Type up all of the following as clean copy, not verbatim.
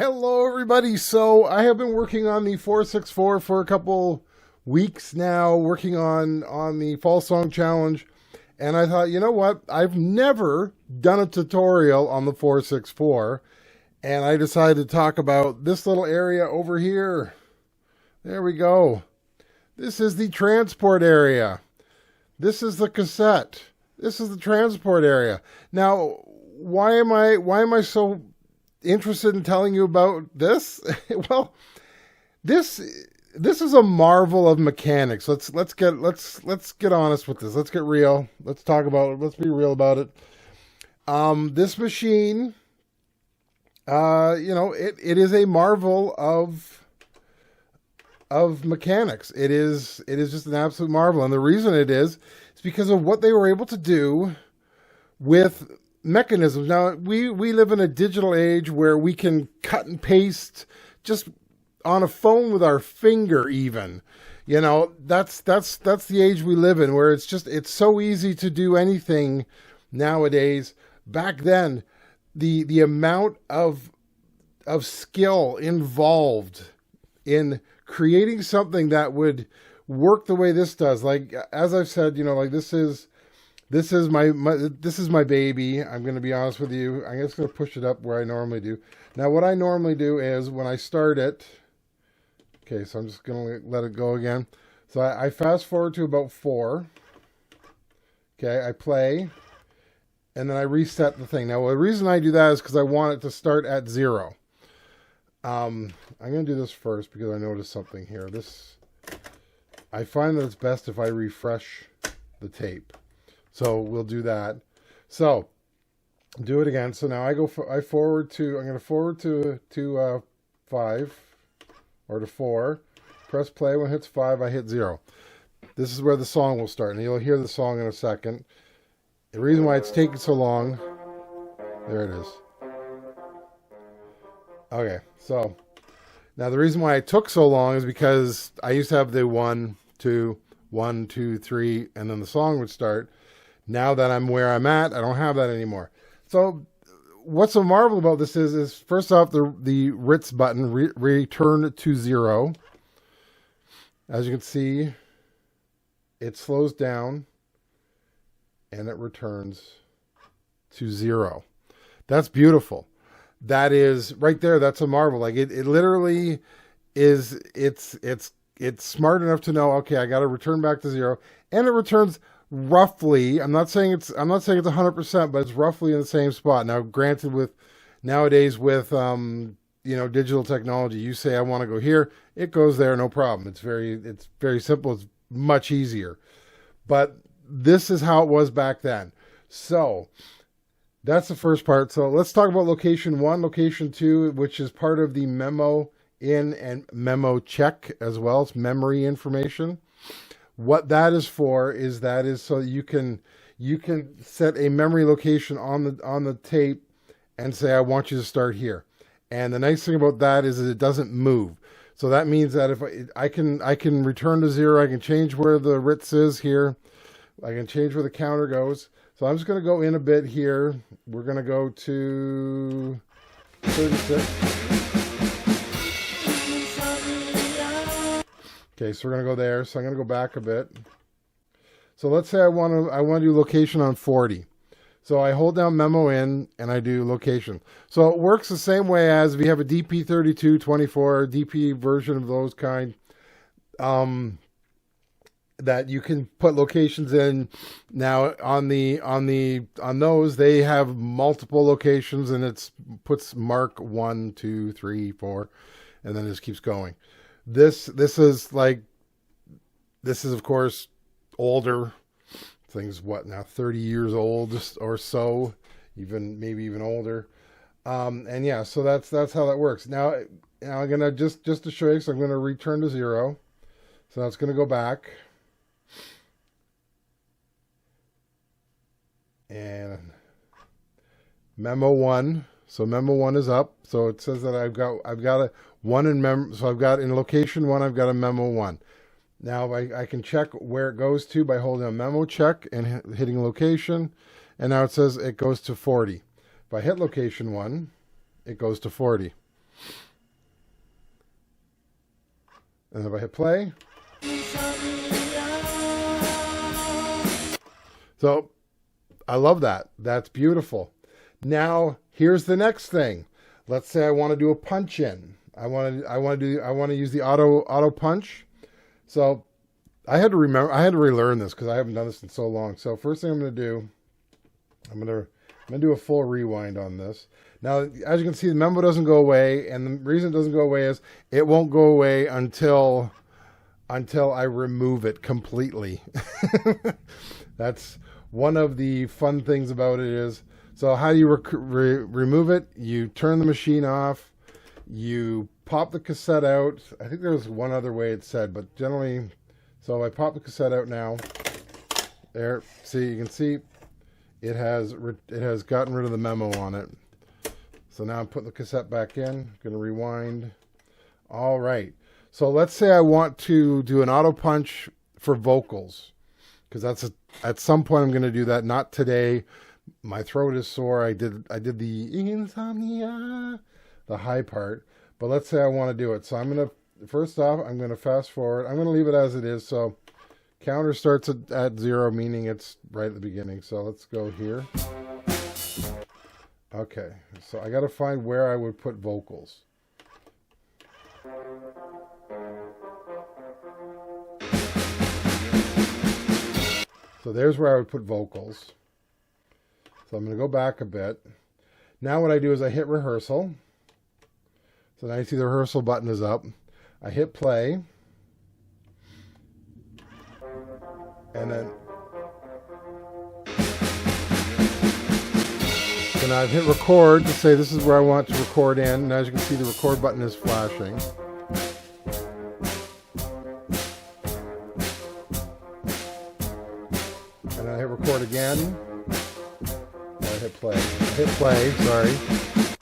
Hello, everybody. So I have been working on the 464 for a couple weeks now, working on the Fall Song Challenge. And I thought, you know what? I've never done a tutorial on the 464. And I decided to talk about this little area over here. There we go. This is the transport area. This is the cassette. This is the transport area. Now, why am I so interested in telling you about this? Well, this is a marvel of mechanics. Let's get honest with this. Let's get real. Let's talk about it. Let's be real about it. This machine, it is a marvel of mechanics. It is just an absolute marvel, and the reason it is because of what they were able to do with mechanisms. Now, we live in a digital age where we can cut and paste just on a phone with our finger even. You know, that's the age we live in, where it's so easy to do anything nowadays. Back then, the amount of skill involved in creating something that would work the way this does. Like, as I've said, like this is my baby. I'm going to be honest with you. I'm just going to push it up where I normally do. Now, what I normally do is when I start it, okay, so I'm just going to let it go again. So I fast forward to about 4. Okay, I play, and then I reset the thing. Now, the reason I do that is because I want it to start at 0. I'm going to do this first because I noticed something here. I find that it's best if I refresh the tape. So we'll do that. So do it again. So now I'm going to forward to 5 or to 4. Press play. When it hits 5, I hit 0. This is where the song will start, and you'll hear the song in a second. The reason why it's taking so long, there it is. Okay, so now the reason why it took so long is because I used to have the 1, 2, 1, 2, 3, and then the song would start. Now that I'm where I'm at, I don't have that anymore. So what's so marvel about this is first off, the RITS button, return to 0. As you can see, it slows down and it returns to 0. That's beautiful. That is right there. That's a marvel. Like it literally is. It's smart enough to know, okay, I got to return back to 0, and it returns roughly. I'm not saying it's 100%, but it's roughly in the same spot. Now, granted, with nowadays with digital technology, you say I want to go here, it goes there, no problem. It's very simple. It's much easier. But this is how it was back then. So that's the first part. So let's talk about location 1, location 2, which is part of the memo in and memo check as well. It's memory information. What that is for is so that you can set a memory location on the tape and say, I want you to start here. And the nice thing about that is it doesn't move. So that means that if I can return to 0, I can change where the RITS is here. I can change where the counter goes. So I'm just going to go in a bit here. We're going to go to 36. Okay, so we're going to go there. So I'm going to go back a bit. So let's say I want to do location on 40. So I hold down memo in and I do location. So it works the same way as if you have a DP32, 24, DP version of those kind. That you can put locations in. Now on those they have multiple locations, and it puts mark 1, 2, 3, 4, and then it just keeps going. This is of course older. Things what now 30 years old or so, maybe even older. And yeah, so that's how that works. Now I'm gonna just to show you, so I'm gonna return to 0. So now it's gonna go back. And memo 1. So memo 1 is up. So it says that I've got a 1 in mem. So I've got in location 1, I've got a memo 1. Now I can check where it goes to by holding a memo check and hitting location. And now it says it goes to 40. If I hit location 1, it goes to 40. And if I hit play. So I love that. That's beautiful. Now here's the next thing. Let's say I want to do a punch in. I want to use the auto punch. So I had to relearn this because I haven't done this in so long. So first thing I'm going to do, I'm going to do a full rewind on this. Now, as you can see, the memo doesn't go away, and the reason it doesn't go away is it won't go away until I remove it completely. That's one of the fun things about it is, so how do you remove it? You turn the machine off, you pop the cassette out. I think there was one other way it said, but generally, so I pop the cassette out now. There, see, you can see it has gotten rid of the memo on it. So now I'm putting the cassette back in. I'm going to rewind. All right. So let's say I want to do an auto punch for vocals, because at some point I'm going to do that. Not today. My throat is sore. I did the insomnia, the high part. But let's say I want to do it. So I'm going to, first off, I'm going to fast forward. I'm going to leave it as it is. So counter starts at 0, meaning it's right at the beginning. So let's go here. Okay, so I got to find where I would put vocals. So there's where I would put vocals. So I'm going to go back a bit. Now what I do is I hit rehearsal. So now you see the rehearsal button is up. I hit play. And then so now I've hit record to say this is where I want to record in. And as you can see, the record button is flashing. And then I hit record again. And I hit play. I hit play, sorry.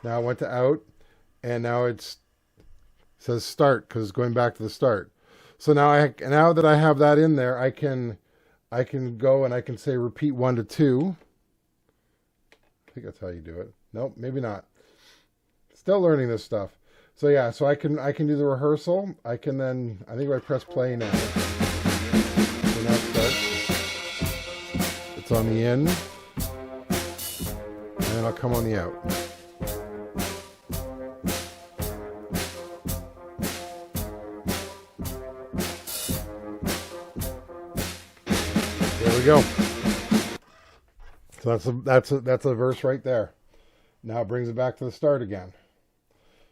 Now I went to out, and now it says start because it's going back to the start. So now that I have that in there, I can go and I can say repeat 1 to 2. I think that's how you do it. Nope, maybe not. Still learning this stuff. So yeah, so I can do the rehearsal. I think if I press play now. So now it starts. It's on the in. And then I'll come on the out. There we go. So that's a verse right there. Now it brings it back to the start again.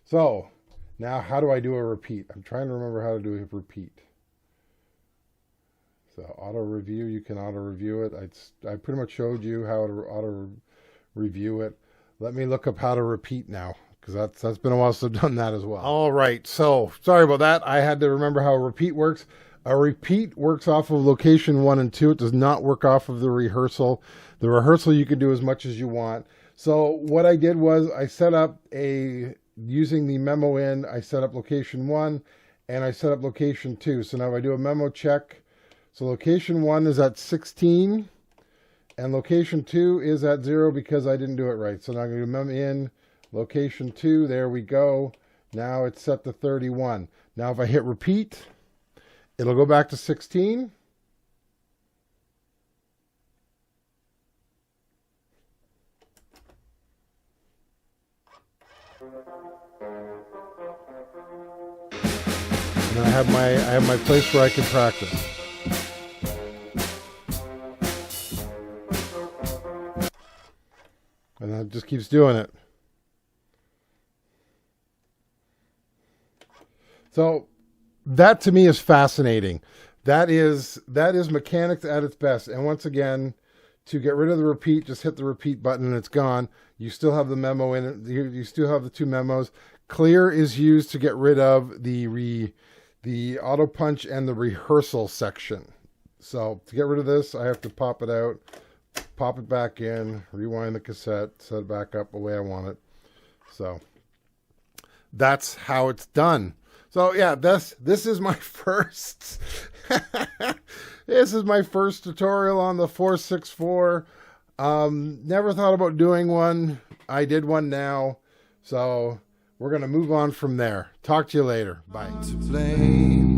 So now how do I do a repeat? I'm trying to remember how to do a repeat. So auto review, you can auto review it. I pretty much showed you how to auto review it. Let me look up how to repeat now, because that's been a while since I've done that as well. All right, so sorry about that. I had to remember how a repeat works. A repeat works off of location 1 and 2. It does not work off of the rehearsal. The rehearsal you can do as much as you want. So what I did was I set up using the memo in, I set up location 1 and I set up location 2. So now if I do a memo check, so location 1 is at 16 and location 2 is at 0 because I didn't do it right. So now I'm going to do memo in, location 2, there we go. Now it's set to 31. Now if I hit repeat, it'll go back to 16. And I have my place where I can practice. And that just keeps doing it. So that to me is fascinating. That is mechanics at its best. And once again, to get rid of the repeat, just hit the repeat button and it's gone. You still have the memo in it. You still have the 2 memos. Clear is used to get rid of the auto punch and the rehearsal section. So to get rid of this, I have to pop it out, pop it back in, rewind the cassette, set it back up the way I want it. So that's how it's done. So yeah, this is my first this is my first tutorial on the 464. Never thought about doing one. I did one now. So we're going to move on from there. Talk to you later. Bye. To blame.